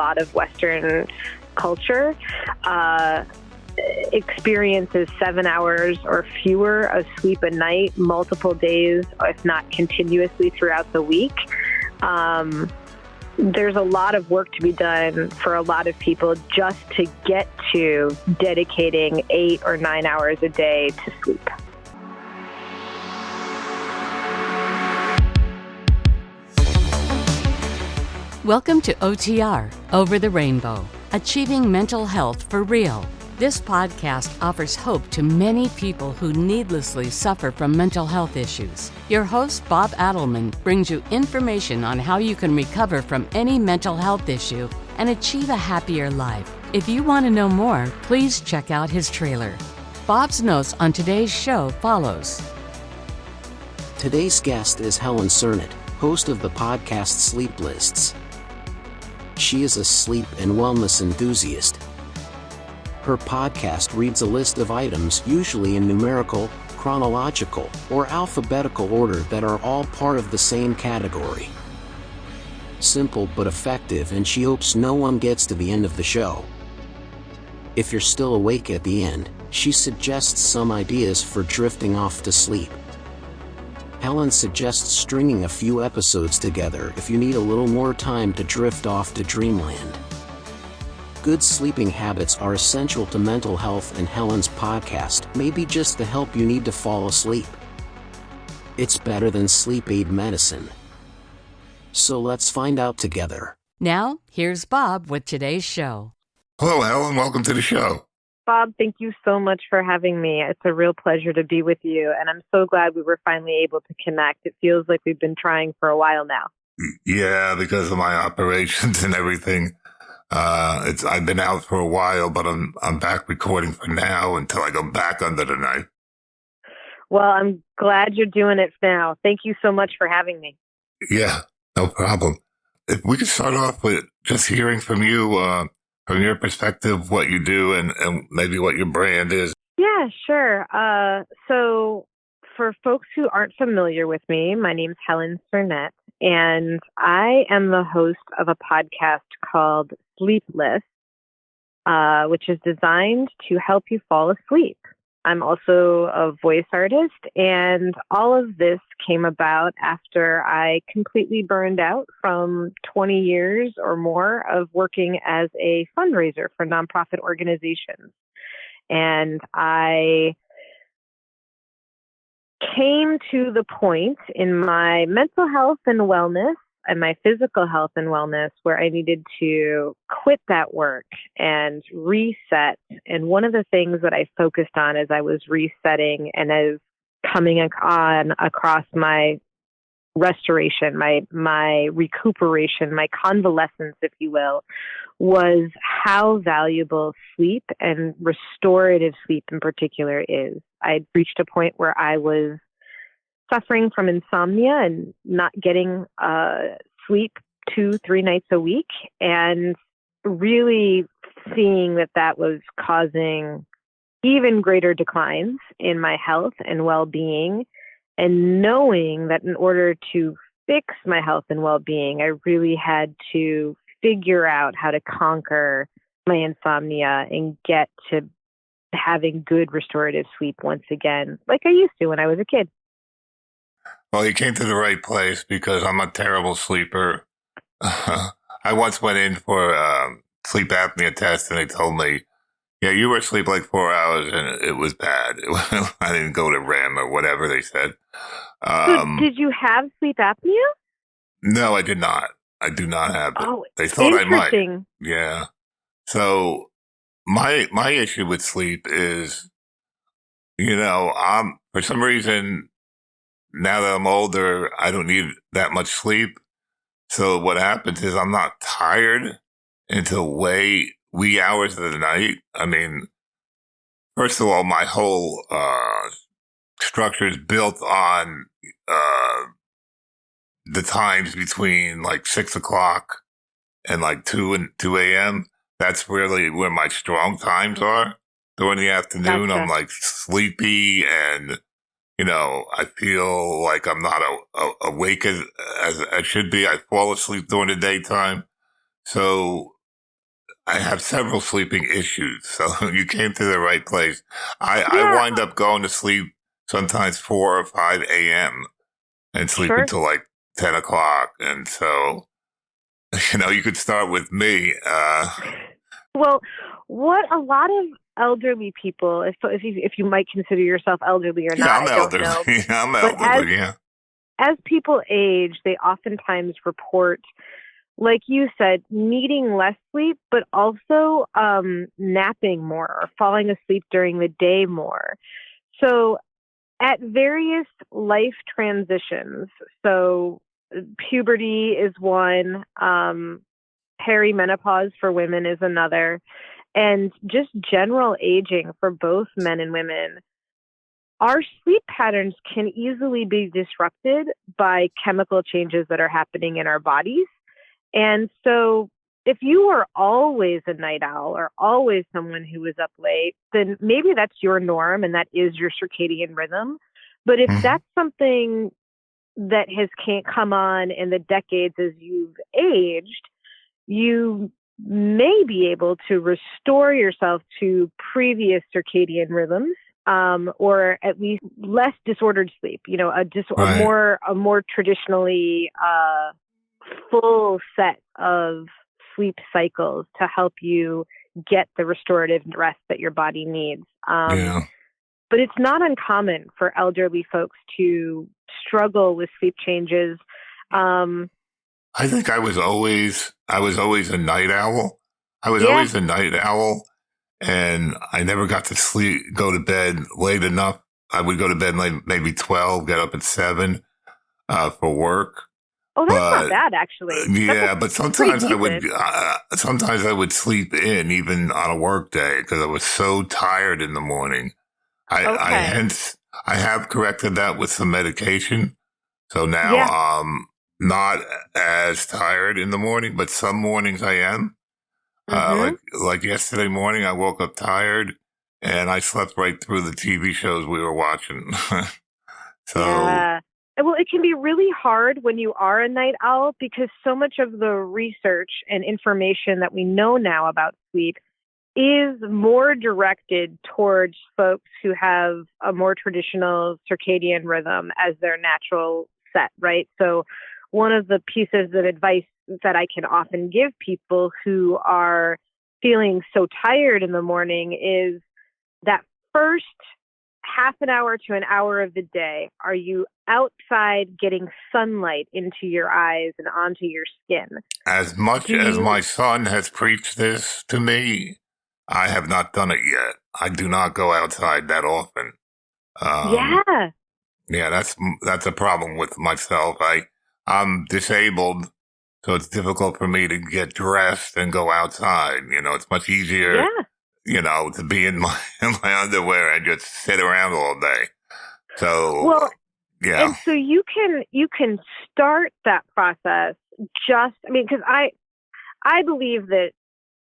lot of Western culture, experiences 7 hours or fewer of sleep a night, multiple days, if not continuously throughout the week. There's a lot of work to be done for a lot of people just to get to dedicating 8 or 9 hours a day to sleep. Welcome to OTR, Over the Rainbow, Achieving Mental Health for Real. This podcast offers hope to many people who needlessly suffer from mental health issues. Your host, Bob Adelman, brings you information on how you can recover from any mental health issue and achieve a happier life. If you want to know more, please check out his trailer. Bob's notes on today's show follows. Today's guest is Helen Sernett, host of the podcast Sleepless. She is a sleep and wellness enthusiast. Her podcast reads a list of items usually in numerical, chronological, or alphabetical order that are all part of the same category. Simple but effective, and she hopes no one gets to the end of the show. If you're still awake at the end, she suggests some ideas for drifting off to sleep. Helen suggests stringing a few episodes together if you need a little more time to drift off to dreamland. Good sleeping habits are essential to mental health, and Helen's podcast may be just the help you need to fall asleep. It's better than sleep aid medicine. So let's find out together. Now, here's Bob with today's show. Hello, Helen. Welcome to the show. Bob, thank you so much for having me. It's a real pleasure to be with you, and I'm so glad we were finally able to connect. It feels like we've been trying for a while now. Yeah, because of my operations and everything. I've been out for a while, but I'm back recording for now until I go back under the knife. Well, I'm glad you're doing it now. Thank you so much for having me. Yeah, no problem. If we could start off with just hearing from you, from your perspective, what you do and maybe what your brand is. Yeah, sure. So for folks who aren't familiar with me, my name's Helen Sernett, and I am the host of a podcast called Sleepless, which is designed to help you fall asleep. I'm also a voice artist, and all of this came about after I completely burned out from 20 years or more of working as a fundraiser for nonprofit organizations. And I came to the point in my mental health and wellness and my physical health and wellness where I needed to quit that work and reset. And one of the things that I focused on as I was resetting and as coming on across my restoration, my recuperation, my convalescence, if you will, was how valuable sleep and restorative sleep in particular is. I'd reached a point where I was suffering from insomnia and not getting sleep 2-3 nights a week, and really seeing that was causing even greater declines in my health and well-being, and knowing that in order to fix my health and well-being, I really had to figure out how to conquer my insomnia and get to having good restorative sleep once again, like I used to when I was a kid. Well, you came to the right place because I'm a terrible sleeper. I once went in for sleep apnea test, and they told me, yeah, you were asleep like 4 hours, and it was bad. I didn't go to REM or whatever they said. So did you have sleep apnea? No, I did not. I do not have it. Oh, they thought I might. interesting. Yeah. So my issue with sleep is, for some reason, now that I'm older, I don't need that much sleep. So what happens is I'm not tired until wee hours of the night. I mean, first of all, my whole structure is built on the times between like 6 o'clock and like 2 a.m. That's really where my strong times are. During the afternoon, Gotcha. I'm like sleepy and, I feel like I'm not awake as I should be. I fall asleep during the daytime. So I have several sleeping issues, so you came to the right place. I Yeah, wind up going to sleep sometimes 4 or 5 a.m. and sleep sure. until like 10 o'clock. And so, you could start with me. Well, what a lot of elderly people, if you might consider yourself elderly or Yeah, not, I'm I don't elderly. know. I'm But elderly, yeah. as people age, they oftentimes report, like you said, needing less sleep, but also napping more or falling asleep during the day more. So at various life transitions, so puberty is one, perimenopause for women is another, and just general aging for both men and women, our sleep patterns can easily be disrupted by chemical changes that are happening in our bodies. And so if you were always a night owl or always someone who was up late, then maybe that's your norm and that is your circadian rhythm. But if Mhm. that's something that has can't come on in the decades as you've aged, you may be able to restore yourself to previous circadian rhythms, or at least less disordered sleep. Right. A more traditionally full set of sleep cycles to help you get the restorative rest that your body needs. Yeah. But it's not uncommon for elderly folks to struggle with sleep changes. Um, I think I was always a night owl. I was yeah. always a night owl, and I never got to go to bed late enough. I would go to bed like maybe 12, get up at 7 for work. Oh, that's not But bad, actually. yeah, but Pretty sometimes decent. sometimes I would sleep in even on a work day because I was so tired in the morning. Okay. I have corrected that with some medication. So now Yeah. I'm not as tired in the morning, but some mornings I am. Mhm. Like yesterday morning, I woke up tired and I slept right through the TV shows we were watching. So Yeah. Well, it can be really hard when you are a night owl because so much of the research and information that we know now about sleep is more directed towards folks who have a more traditional circadian rhythm as their natural set, right? So, one of the pieces of advice that I can often give people who are feeling so tired in the morning is that first half an hour to an hour of the day, are you outside getting sunlight into your eyes and onto your skin? as much Do as you? my son has preached this to me, I have not done it yet. I do not go outside that often. Um, Yeah. yeah, that's a problem with myself. I'm disabled, so it's difficult for me to get dressed and go outside. It's much easier, Yeah. to be in my in my underwear and just sit around all day. So Well, yeah, and so you can start that process because I believe that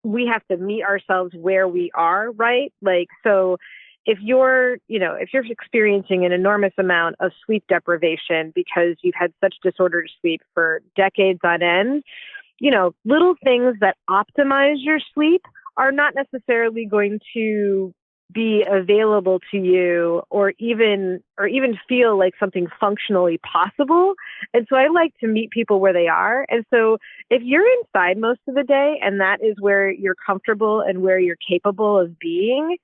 we have to meet ourselves where we are, right? Like, so if you're experiencing an enormous amount of sleep deprivation because you've had such disordered sleep for decades on end, little things that optimize your sleep are not necessarily going to be available to you or even feel like something functionally possible. And so I like to meet people where they are. And so if you're inside most of the day and that is where you're comfortable and where you're capable of being,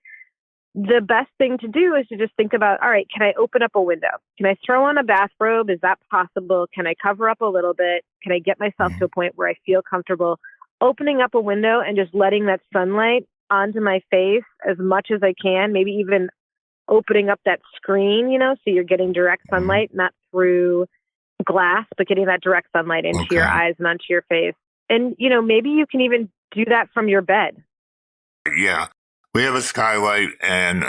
the best thing to do is to just think about, all right, can I open up a window? Can I throw on a bathrobe? Is that possible? Can I cover up a little bit? Can I get myself to a point where I feel comfortable opening up a window and just letting that sunlight onto my face as much as I can, maybe even opening up that screen, so you're getting direct Mhm. sunlight, not through glass, but getting that direct sunlight into your Okay, eyes and onto your face. And, maybe you can even do that from your bed. yeah, we have a skylight, and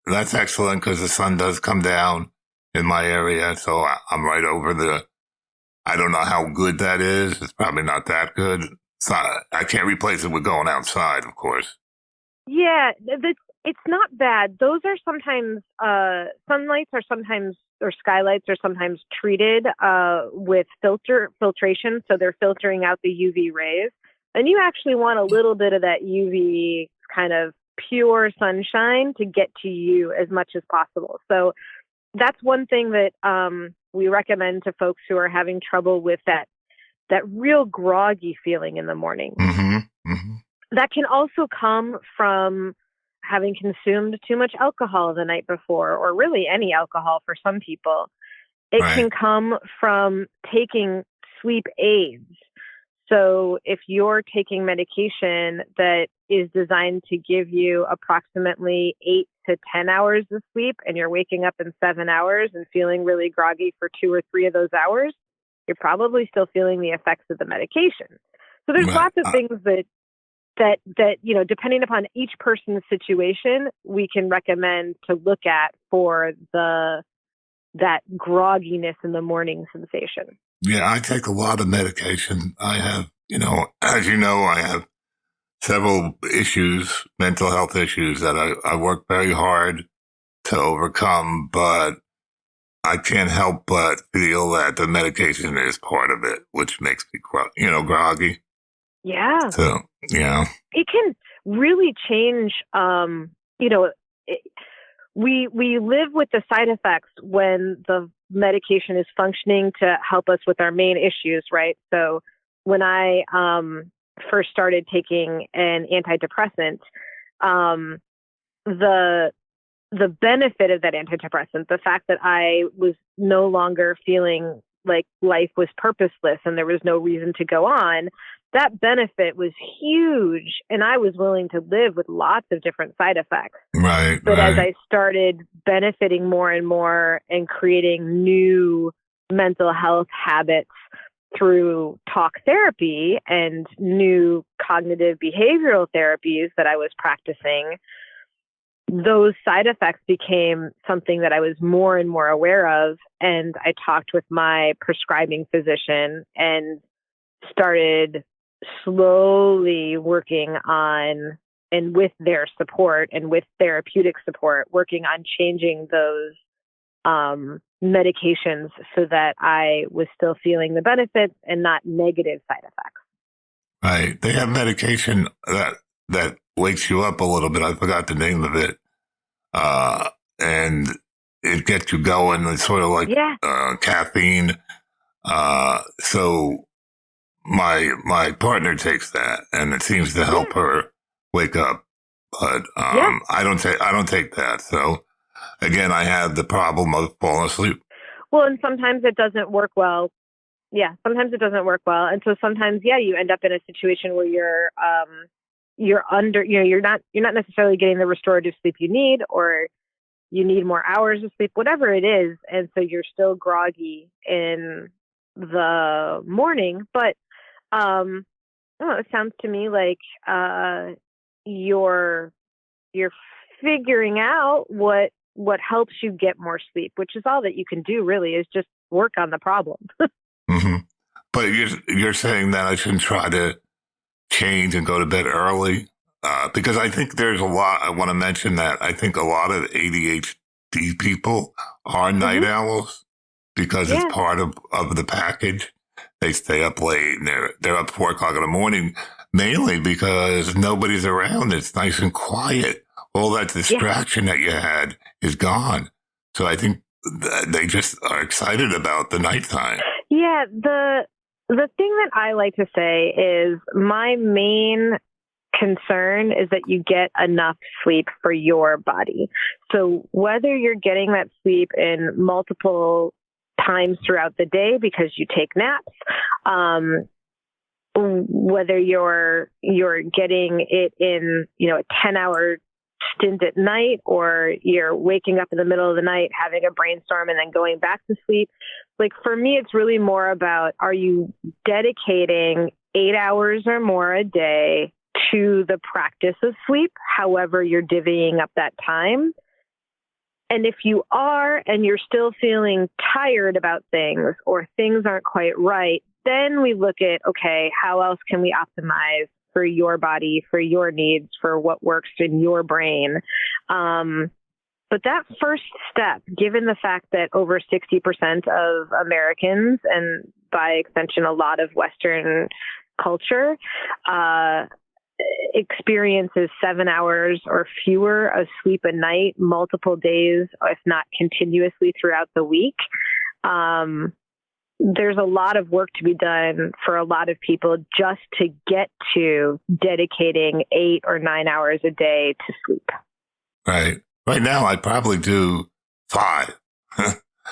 that's excellent because the sun does come down in my area, so I'm right over the. I don't know how good that is. It's probably not that good. I can't replace it with going outside, of course. Yeah, it's not bad. Those are sometimes sunlights are sometimes or skylights are sometimes treated with filtration, so they're filtering out the UV rays. And you actually want a little bit of that UV kind of pure sunshine to get to you as much as possible. So that's one thing that we recommend to folks who are having trouble with that real groggy feeling in the morning. Mm-hmm. Mm-hmm. That can also come from having consumed too much alcohol the night before, or really any alcohol for some people. It Right. can come from taking sleep aids. So if you're taking medication that is designed to give you approximately 8 to 10 hours of sleep, and you're waking up in 7 hours and feeling really groggy for 2 or 3 of those hours, you're probably still feeling the effects of the medication. So there's Right. lots of things that depending upon each person's situation, we can recommend to look at for that grogginess in the morning sensation. Yeah, I take a lot of medication. I have, as you know, I have several issues, mental health issues that I work very hard to overcome, but I can't help but feel that the medication is part of it, which makes me, groggy. Yeah. So, yeah. It can really change, we live with the side effects when the medication is functioning to help us with our main issues, right? So when I first started taking an antidepressant, the benefit of that antidepressant, the fact that I was no longer feeling like life was purposeless and there was no reason to go on, that benefit was huge. And I was willing to live with lots of different side effects. Right. But right. as I started benefiting more and more and creating new mental health habits through talk therapy and new cognitive behavioral therapies that I was practicing, those side effects became something that I was more and more aware of. And I talked with my prescribing physician and started slowly working on, and with their support and with therapeutic support, working on changing those medications so that I was still feeling the benefits and not negative side effects. Right. They have medication that wakes you up a little bit. I forgot the name of it. And it gets you going. It's sort of like caffeine. So my partner takes that, and it seems to help her wake up. But I don't take that. So again, I have the problem of falling asleep. Well, and sometimes it doesn't work well. Yeah, sometimes it doesn't work well, and so sometimes you end up in a situation where you're under, you're not necessarily getting the restorative sleep you need, or you need more hours of sleep, whatever it is, and so you're still groggy in the morning. But it sounds to me like you're figuring out what helps you get more sleep, which is all that you can do really, is just work on the problem. Mm-hmm. But you're saying that I shouldn't try to change and go to bed early, because I think there's a lot. I want to mention that I think a lot of ADHD people are night owls because it's part of the package. They stay up late and they're up 4 o'clock in the morning, mainly because nobody's around. It's nice and quiet. All that distraction that you had is gone. So I think they just are excited about the nighttime. Yeah, the thing that I like to say is my main concern is that you get enough sleep for your body. So whether you're getting that sleep in multiple times throughout the day because you take naps, whether you're getting it in, a 10-hour stint at night, or you're waking up in the middle of the night, having a brainstorm and then going back to sleep. Like for me, it's really more about, are you dedicating 8 hours or more a day to the practice of sleep, however you're divvying up that time? And if you are, and you're still feeling tired about things, or things aren't quite right, then we look at, okay, how else can we optimize for your body, for your needs, for what works in your brain? But that first step, given the fact that over 60% of Americans, and by extension, a lot of Western culture experiences 7 hours or fewer of sleep a night, multiple days, if not continuously throughout the week. There's a lot of work to be done for a lot of people just to get to dedicating 8 or 9 hours a day to sleep. Right. Right now, I probably do 5.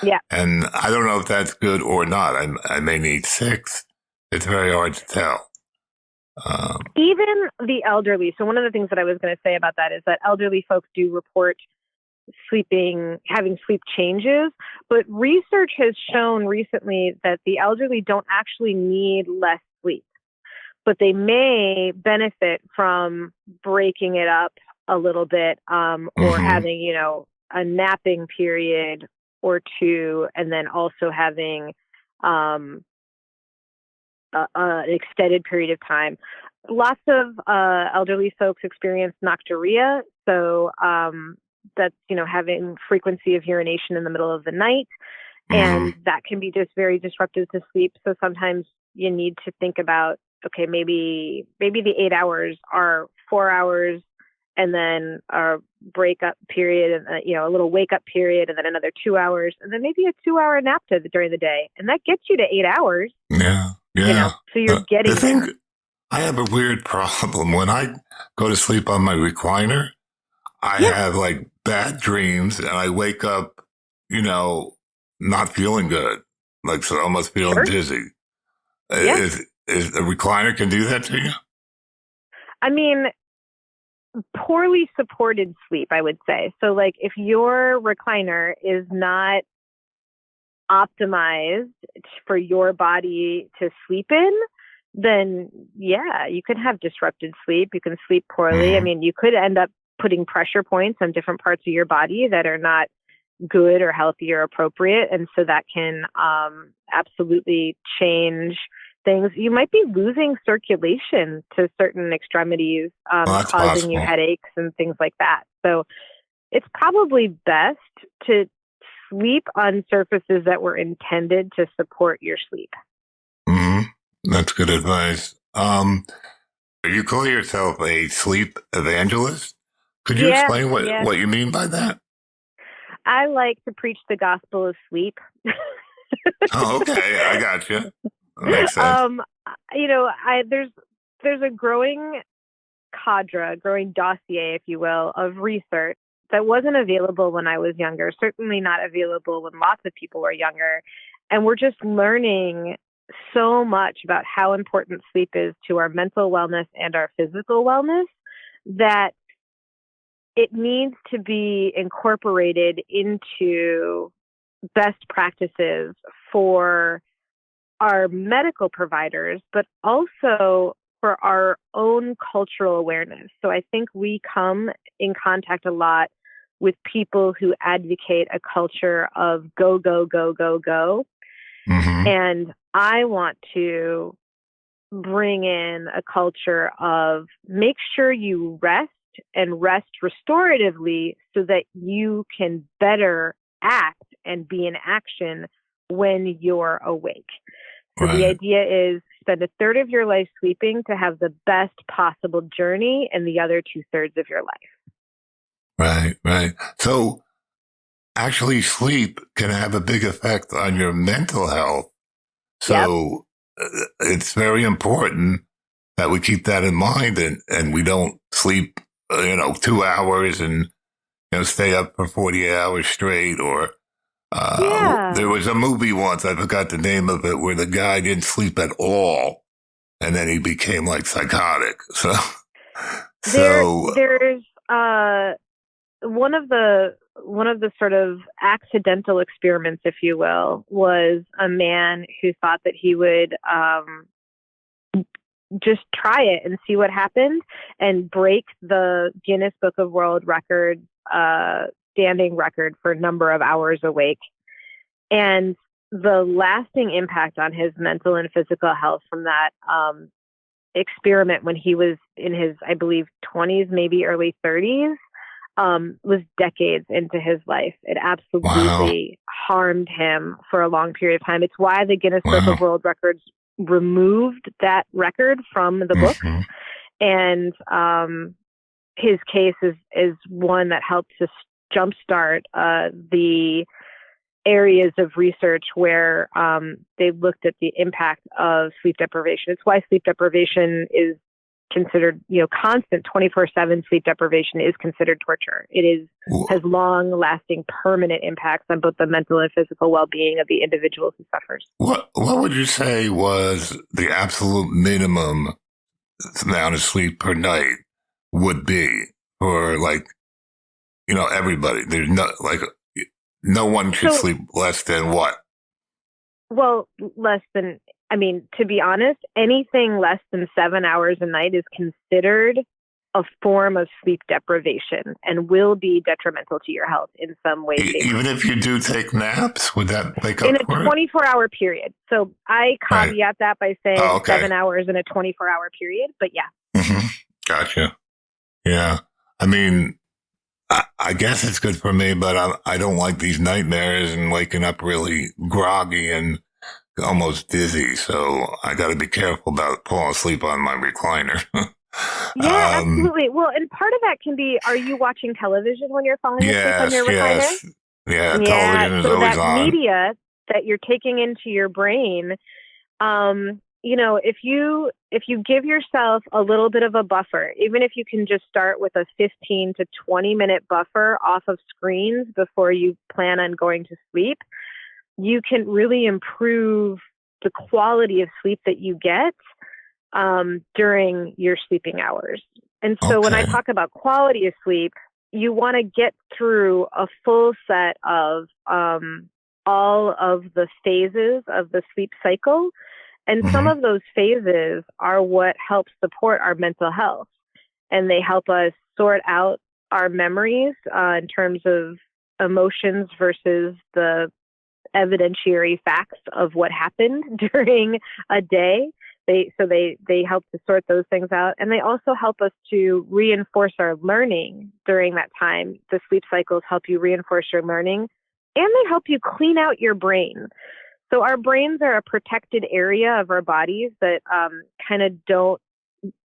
Yeah. And I don't know if that's good or not. I may need 6. It's very hard to tell. Even the elderly. So one of the things that I was going to say about that is that elderly folks do report having sleep changes, but research has shown recently that the elderly don't actually need less sleep, but they may benefit from breaking it up a little bit, or having, a napping period or two, and then also having an extended period of time. Lots of elderly folks experience nocturia, so that's, having frequency of urination in the middle of the night, and that can be just very disruptive to sleep. So sometimes you need to think about, okay, maybe the 8 hours are 4 hours, and then a break-up period, and a little wake-up period, and then another 2 hours, and then maybe a 2-hour nap during the day, and that gets you to 8 hours. Yeah, yeah. So you're getting the thing. there. I have a weird problem when I go to sleep on my recliner. I have like bad dreams, and I wake up, not feeling good, like so almost feeling dizzy. Yeah. Is a recliner can do that to you? I mean, poorly supported sleep, I would say. So like if your recliner is not optimized for your body to sleep in, then you can have disrupted sleep. You can sleep poorly. I mean, you could end up putting pressure points on different parts of your body that are not good or healthy or appropriate. And so that can absolutely change things. You might be losing circulation to certain extremities, causing possible. you headaches and things like that. So it's probably best to sleep on surfaces that were intended to support your sleep. That's good advice. You call yourself a sleep evangelist? Could you explain what you mean by that? I like to preach the gospel of sleep. Oh, okay. I got you. That makes sense. There's a growing dossier, if you will, of research that wasn't available when I was younger, certainly not available when lots of people were younger. And we're just learning so much about how important sleep is to our mental wellness and our physical wellness that it needs to be incorporated into best practices for our medical providers, but also for our own cultural awareness. So I think we come in contact a lot with people who advocate a culture of go, go, go, go, go. And I want to bring in a culture of make sure you rest and rest restoratively so that you can better act and be in action when you're awake. So the idea is spend a third of your life sleeping to have the best possible journey and the other 2/3 of your life. Right. So actually sleep can have a big effect on your mental health. So it's very important that we keep that in mind and we don't sleep, 2 hours and, stay up for 48 hours straight or, there was a movie once, I forgot the name of it, where the guy didn't sleep at all and then he became like psychotic. There's one of the sort of accidental experiments, if you will, was a man who thought that he would just try it and see what happened and break the Guinness Book of World Records standing record for number of hours awake. And the lasting impact on his mental and physical health from that experiment when he was in his, I believe, 20s, maybe early 30s, was decades into his life. It absolutely harmed him for a long period of time. It's why the Guinness Book of World Records removed that record from the book. Mm-hmm. And his case is one that helped to jumpstart the areas of research where they looked at the impact of sleep deprivation. It's why sleep deprivation is considered, constant 24/7 sleep deprivation is considered torture. It has long-lasting, permanent impacts on both the mental and physical well-being of the individual who suffers. What would you say was the absolute minimum amount of sleep per night would be for everybody? There's no one should sleep less than what? Well, to be honest, anything less than 7 hours a night is considered a form of sleep deprivation and will be detrimental to your health in some way. Even if you do take naps, would that make up in a for it? 24-hour period? So I caveat that by saying 7 hours in a 24-hour period, but yeah. Mm-hmm. Gotcha. Yeah. I mean, I guess it's good for me, but I don't like these nightmares and waking up really groggy and almost dizzy. So I got to be careful about falling asleep on my recliner. Yeah, absolutely. Well, and part of that can be, are you watching television when you're falling asleep on your recliner? Yeah, television is always on. So that media that you're taking into your brain, if you give yourself a little bit of a buffer, even if you can just start with a 15 to 20 minute buffer off of screens before you plan on going to sleep, you can really improve the quality of sleep that you get during your sleeping hours. And so when I talk about quality of sleep, you want to get through a full set of all of the phases of the sleep cycle. And some of those phases are what help support our mental health. And they help us sort out our memories in terms of emotions versus the evidentiary facts of what happened during a day. They help to sort those things out. And they also help us to reinforce our learning during that time. The sleep cycles help you reinforce your learning, and they help you clean out your brain. So our brains are a protected area of our bodies that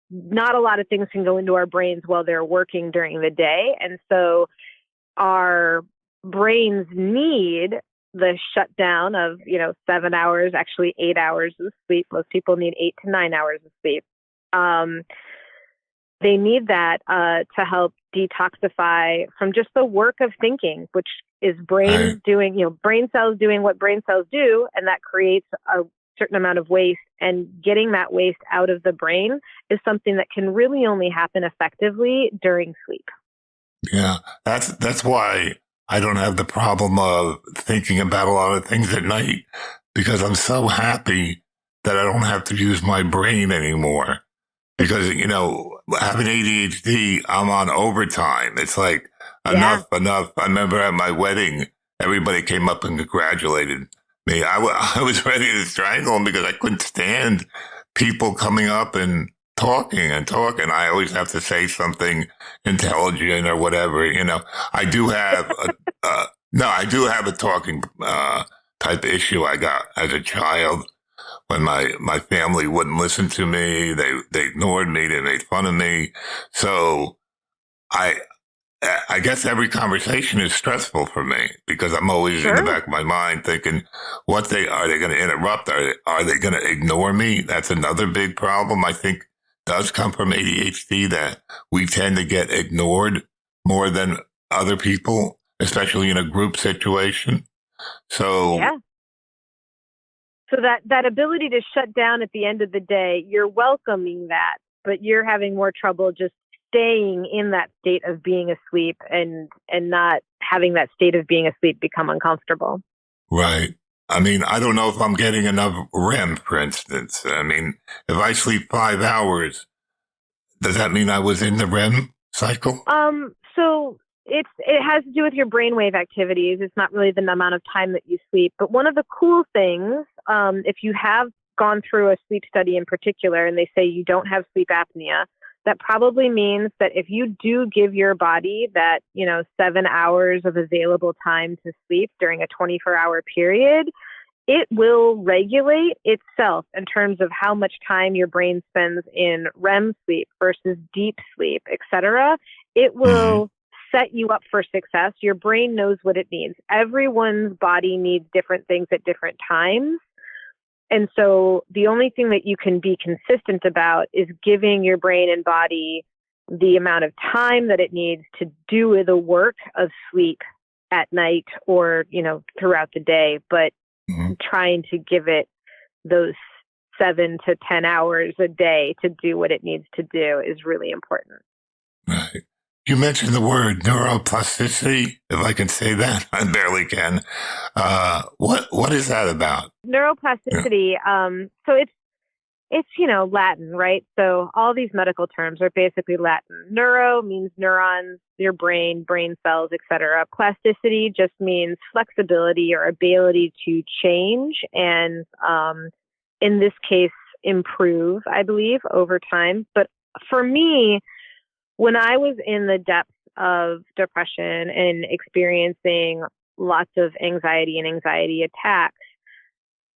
not a lot of things can go into our brains while they're working during the day. And so our brains need the shutdown of, 7 hours, actually 8 hours of sleep. Most people need 8 to 9 hours of sleep. They need that to help detoxify from just the work of thinking, which is brain cells doing what brain cells do, and that creates a certain amount of waste. And getting that waste out of the brain is something that can really only happen effectively during sleep. Yeah, that's why I don't have the problem of thinking about a lot of things at night, because I'm so happy that I don't have to use my brain anymore. Because, having ADHD, I'm on overtime. It's like, enough. I remember at my wedding, everybody came up and congratulated me. I was ready to strangle them because I couldn't stand people coming up and talking. I always have to say something intelligent or whatever. I do have a talking type issue I got as a child. When my family wouldn't listen to me, they ignored me, they made fun of me. So I guess every conversation is stressful for me because I'm always in the back of my mind thinking, are they going to interrupt? Are they going to ignore me? That's another big problem I think does come from ADHD, that we tend to get ignored more than other people, especially in a group situation. So yeah. So that ability to shut down at the end of the day, you're welcoming that, but you're having more trouble just staying in that state of being asleep and not having that state of being asleep become uncomfortable. Right. I mean, I don't know if I'm getting enough REM, for instance. I mean, if I sleep 5 hours, does that mean I was in the REM cycle? So it has to do with your brainwave activities. It's not really the amount of time that you sleep. But one of the cool things, if you have gone through a sleep study in particular, and they say you don't have sleep apnea, that probably means that if you do give your body that, 7 hours of available time to sleep during a 24-hour period, it will regulate itself in terms of how much time your brain spends in REM sleep versus deep sleep, etc. It will set you up for success. Your brain knows what it needs. Everyone's body needs different things at different times. And so the only thing that you can be consistent about is giving your brain and body the amount of time that it needs to do the work of sleep at night or, throughout the day, but trying to give it those 7 to 10 hours a day to do what it needs to do is really important. Right. You mentioned the word neuroplasticity, if I can say that. I barely can. What is that about? Neuroplasticity. So it's Latin, right? So all these medical terms are basically Latin. Neuro means neurons, your brain cells, etc. Plasticity just means flexibility or ability to change and, in this case, improve, I believe, over time. But for me, when I was in the depths of depression and experiencing lots of anxiety and anxiety attacks,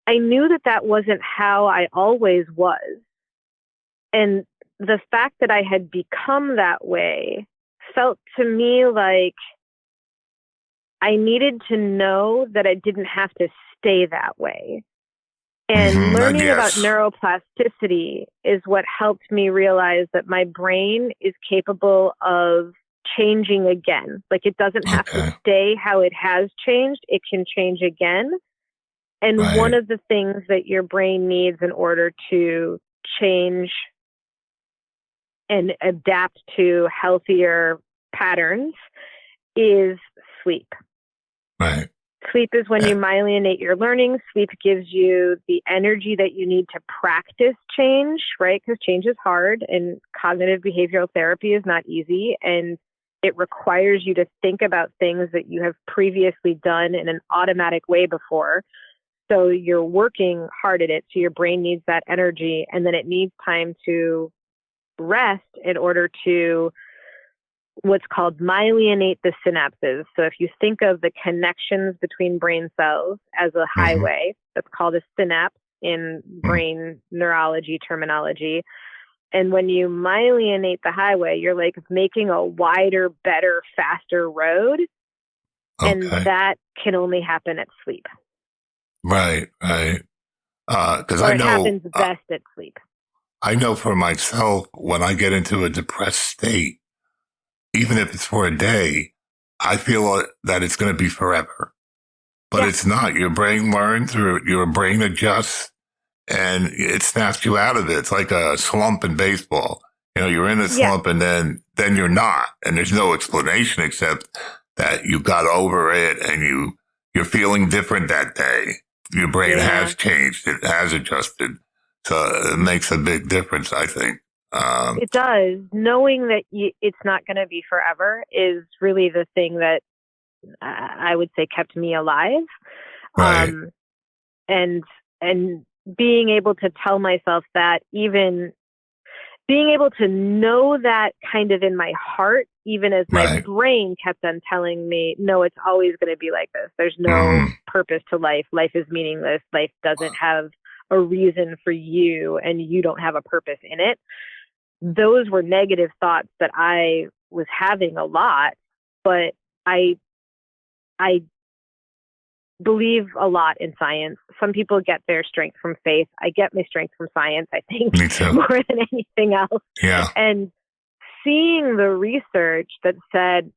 I knew that wasn't how I always was. And the fact that I had become that way felt to me like I needed to know that I didn't have to stay that way. And learning about neuroplasticity is what helped me realize that my brain is capable of changing again. Like it doesn't have to stay how it has changed. It can change again. And one of the things that your brain needs in order to change and adapt to healthier patterns is sleep. Right. Sleep is when you myelinate your learning. Sleep gives you the energy that you need to practice change, right? Because change is hard and cognitive behavioral therapy is not easy. And it requires you to think about things that you have previously done in an automatic way before. So you're working hard at it. So your brain needs that energy and then it needs time to rest in order to what's called myelinate the synapses. So if you think of the connections between brain cells as a highway, that's called a synapse in brain neurology terminology. And when you myelinate the highway, you're like making a wider, better, faster road. And that can only happen at sleep. Right. Because it happens best at sleep. I know for myself, when I get into a depressed state, even if it's for a day, I feel that it's going to be forever. But it's not. Your brain learns, or your brain adjusts, and it snaps you out of it. It's like a slump in baseball. You're in a slump, and then you're not. And there's no explanation except that you got over it, and you're feeling different that day. Your brain has changed. It has adjusted. So it makes a big difference, I think. It does. Knowing that it's not going to be forever is really the thing that I would say kept me alive. Right. And being able to tell myself that, even being able to know that kind of in my heart, even as my brain kept on telling me, no, it's always going to be like this. There's no purpose to life. Life is meaningless. Life doesn't have a reason for you, and you don't have a purpose in it. Those were negative thoughts that I was having a lot, but I believe a lot in science. Some people get their strength from faith. I get my strength from science, I think, more than anything else. Yeah. And seeing the research that said,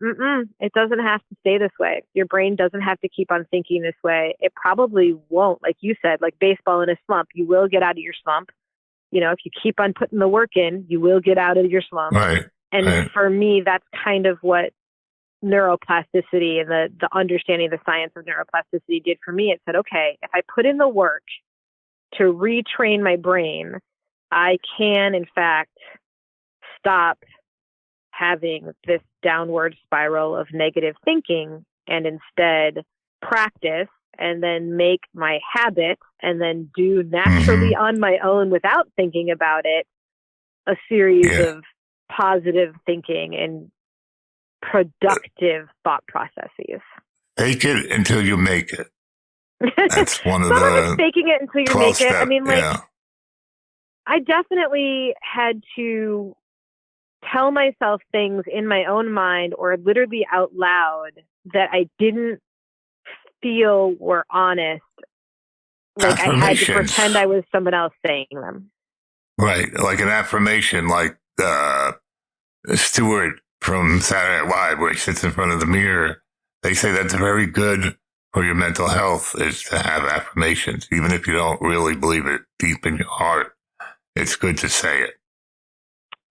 it doesn't have to stay this way. Your brain doesn't have to keep on thinking this way. It probably won't. Like you said, like baseball in a slump, you will get out of your slump. If you keep on putting the work in, you will get out of your slump. Right. And for me, that's kind of what neuroplasticity and the understanding the science of neuroplasticity did for me. It said, okay, if I put in the work to retrain my brain, I can, in fact, stop having this downward spiral of negative thinking and instead practice and then make my habit and then do naturally on my own without thinking about it, a series of positive thinking and productive thought processes. Take it until you make it. That's one of Some of it's the faking it until you 12 make it. I step. mean, like, Yeah. I definitely had to tell myself things in my own mind or literally out loud that I didn't feel were honest. Like I had to Affirmations. pretend I was someone else saying them. Right. Like an affirmation, like Stewart from Saturday Night Live, where he sits in front of the mirror. They say that's very good for your mental health is to have affirmations, even if you don't really believe it deep in your heart. It's good to say it.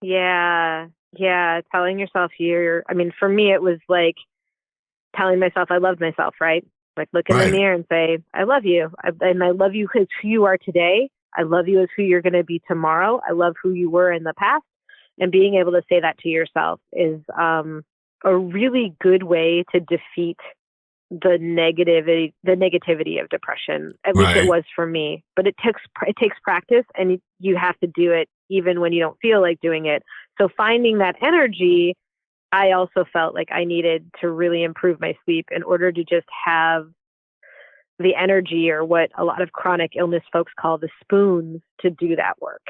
Yeah. Yeah. Telling yourself I mean, for me, it was like telling myself I loved myself, right? Like look in the Right. mirror and say, I love you. And I love you as who you are today. I love you as who you're going to be tomorrow. I love who you were in the past. And being able to say that to yourself is a really good way to defeat the negativity of depression. At least it Right. was for me. But it takes practice, and you have to do it even when you don't feel like doing it. So finding that energy, I also felt like I needed to really improve my sleep in order to just have the energy, or what a lot of chronic illness folks call the spoons, to do that work.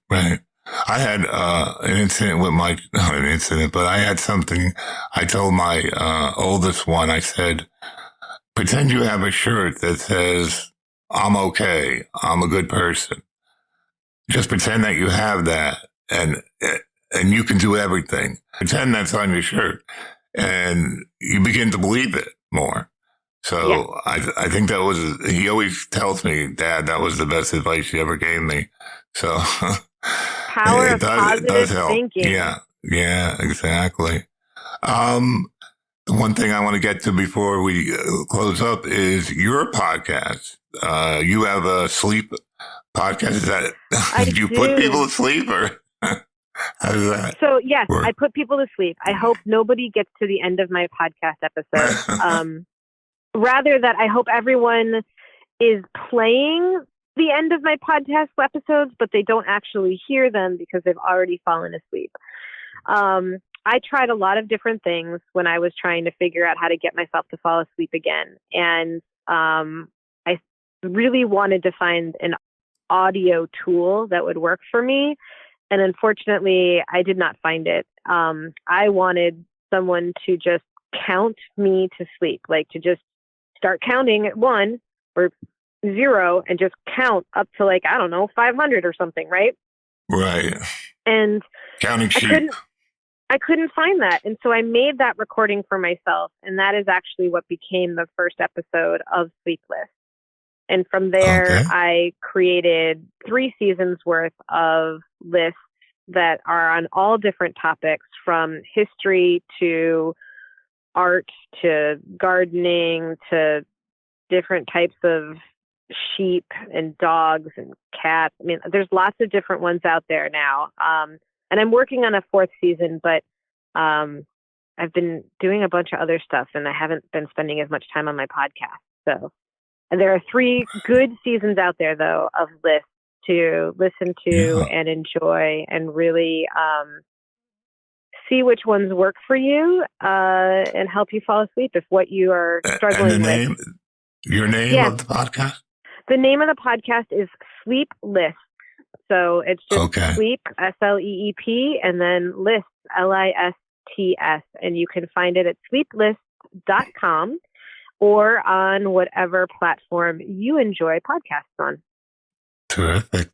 Right. I had an incident with not an incident, but I had something. I told my oldest one, I said, pretend you have a shirt that says, I'm okay. I'm a good person. Just pretend that you have that and you can do everything. Pretend that's on your shirt and you begin to believe it more. So Yeah. I think that was, he always tells me, Dad, that was the best advice you ever gave me. So Power of it positive does help. thinking. Yeah, exactly. One thing I want to get to before we close up is your podcast. You have a sleep podcast. Is that, do you put people to sleep or how does that So yes, work? I put people to sleep. I hope nobody gets to the end of my podcast episode. Rather that I hope everyone is playing the end of my podcast episodes, but they don't actually hear them because they've already fallen asleep. I tried a lot of different things when I was trying to figure out how to get myself to fall asleep again. And I really wanted to find an audio tool that would work for me. And unfortunately, I did not find it. I wanted someone to just count me to sleep, like to just start counting at 1 or 0 and just count up to 500 or something, right? Right. And Counting sheep. I couldn't find that. And so I made that recording for myself. And that is actually what became the first episode of Sleepless. And from there, I created 3 seasons worth of lists that are on all different topics, from history to art to gardening to different types of sheep and dogs and cats. I mean, there's lots of different ones out there now. And I'm working on a 4th season, but I've been doing a bunch of other stuff and I haven't been spending as much time on my podcast. So there are 3 good seasons out there, though, of lists to listen to and enjoy, and really see which ones work for you and help you fall asleep if what you are struggling with. Your name of the podcast? The name of the podcast is Sleepless. So it's just sleep, SLEEP, and then list, LISTS. And you can find it at sleepless.com or on whatever platform you enjoy podcasts on. Terrific.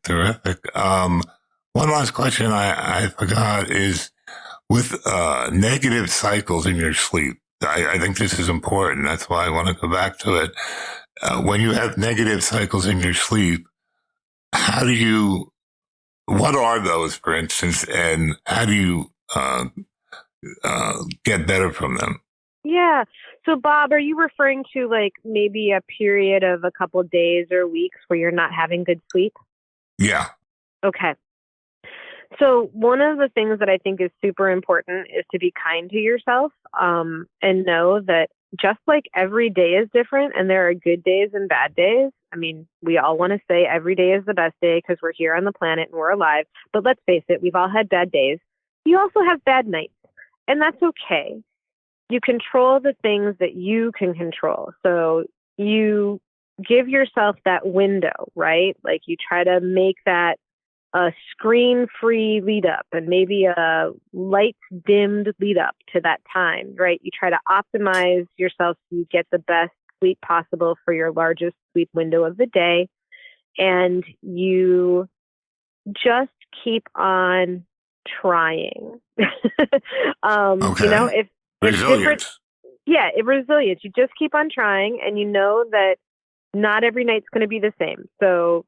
One last question I forgot is, with negative cycles in your sleep, I think this is important. That's why I want to go back to it. When you have negative cycles in your sleep, what are those, for instance, and how do you get better from them? Yeah. So, Bob, are you referring to maybe a period of a couple of days or weeks where you're not having good sleep? Yeah. Okay. So one of the things that I think is super important is to be kind to yourself, and know that just like every day is different and there are good days and bad days. I mean, we all want to say every day is the best day because we're here on the planet and we're alive. But let's face it, we've all had bad days. You also have bad nights, and that's okay. You control the things that you can control. So you give yourself that window, right? Like you try to make that a screen-free lead up and maybe a light-dimmed lead up to that time, right? You try to optimize yourself so you get the best sleep possible for your largest sleep window of the day. And you just keep on trying. Okay. If Resilience. resilience. You just keep on trying, and you know that not every night's going to be the same. So,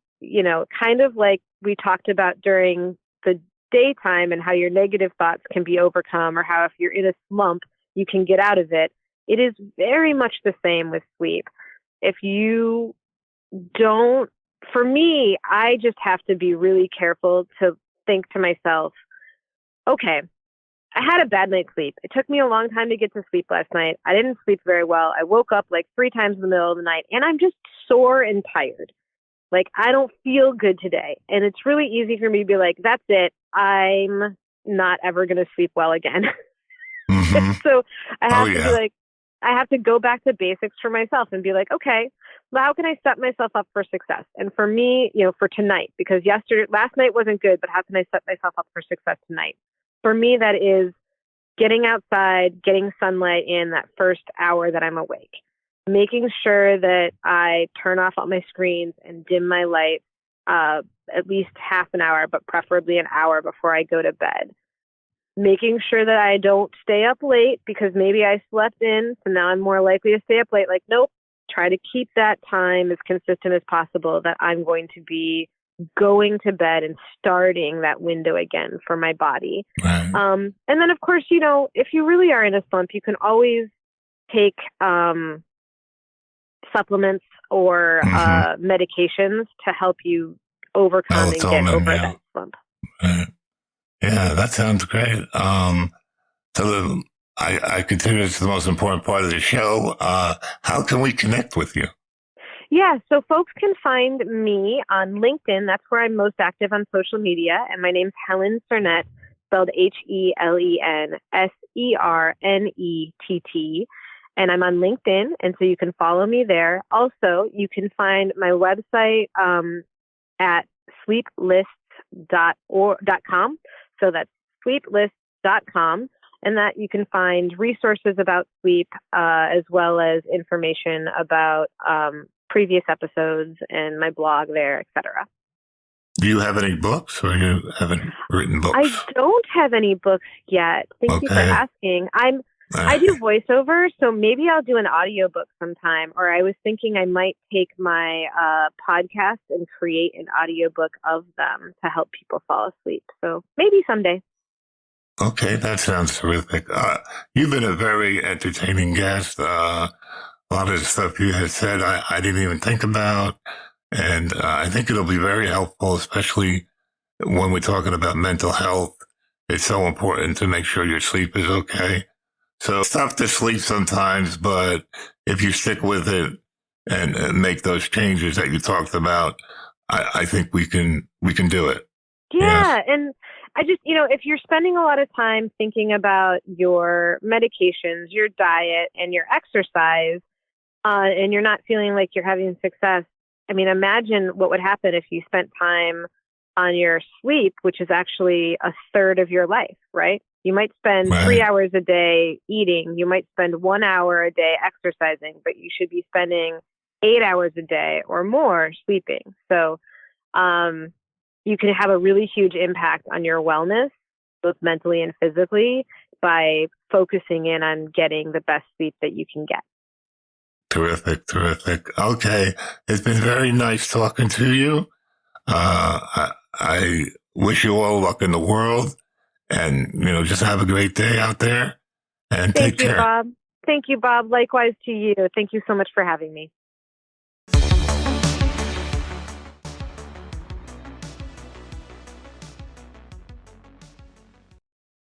kind of like we talked about during the daytime and how your negative thoughts can be overcome, or how if you're in a slump, you can get out of it. It is very much the same with sleep. If you don't, for me, I just have to be really careful to think to myself, okay, I had a bad night's sleep. It took me a long time to get to sleep last night. I didn't sleep very well. I woke up like 3 times in the middle of the night, and I'm just sore and tired. Like, I don't feel good today. And it's really easy for me to be like, that's it. I'm not ever going to sleep well again. Mm-hmm. So I have to yeah. be like, I have to go back to basics for myself and be like, okay, well, how can I set myself up for success? And for me, for tonight, because last night wasn't good, but how can I set myself up for success tonight? For me, that is getting outside, getting sunlight in that first hour that I'm awake, making sure that I turn off all my screens and dim my lights at least half an hour, but preferably an hour before I go to bed. Making sure that I don't stay up late because maybe I slept in, so now I'm more likely to stay up late. Like, nope, try to keep that time as consistent as possible that I'm going to be going to bed and starting that window again for my body. Right. And then, of course, if you really are in a slump, you can always take supplements or medications to help you overcome and get over that slump. Right. Yeah, that sounds great. So I consider this the most important part of the show. How can we connect with you? Yeah, so folks can find me on LinkedIn. That's where I'm most active on social media. And my name's Helen Sernett, spelled HelenSernett. And I'm on LinkedIn, and so you can follow me there. Also, you can find my website at sleepless.com. So that's sleepless.com. And that you can find resources about sleep as well as information about previous episodes and my blog there, etc. Do you have any books, or you haven't written books? I don't have any books yet. Thank you for asking. I do voiceover, so maybe I'll do an audiobook sometime. Or I was thinking I might take my podcast and create an audiobook of them to help people fall asleep. So maybe someday. Okay, that sounds terrific. You've been a very entertaining guest. A lot of the stuff you had said, I didn't even think about. And I think it'll be very helpful, especially when we're talking about mental health. It's so important to make sure your sleep is okay. So it's tough to sleep sometimes, but if you stick with it and make those changes that you talked about, I think we can do it. Yeah. Yes. And I just, if you're spending a lot of time thinking about your medications, your diet, and your exercise, and you're not feeling like you're having success, I mean, imagine what would happen if you spent time on your sleep, which is actually a third of your life, right? You might spend 3 hours a day eating. You might spend 1 hour a day exercising, but you should be spending 8 hours a day or more sleeping. So you can have a really huge impact on your wellness, both mentally and physically, by focusing in on getting the best sleep that you can get. Terrific, terrific. Okay. It's been very nice talking to you. I wish you all luck in the world, and, just have a great day out there, and take care. Thank you, Bob. Thank you, Bob. Likewise to you. Thank you so much for having me.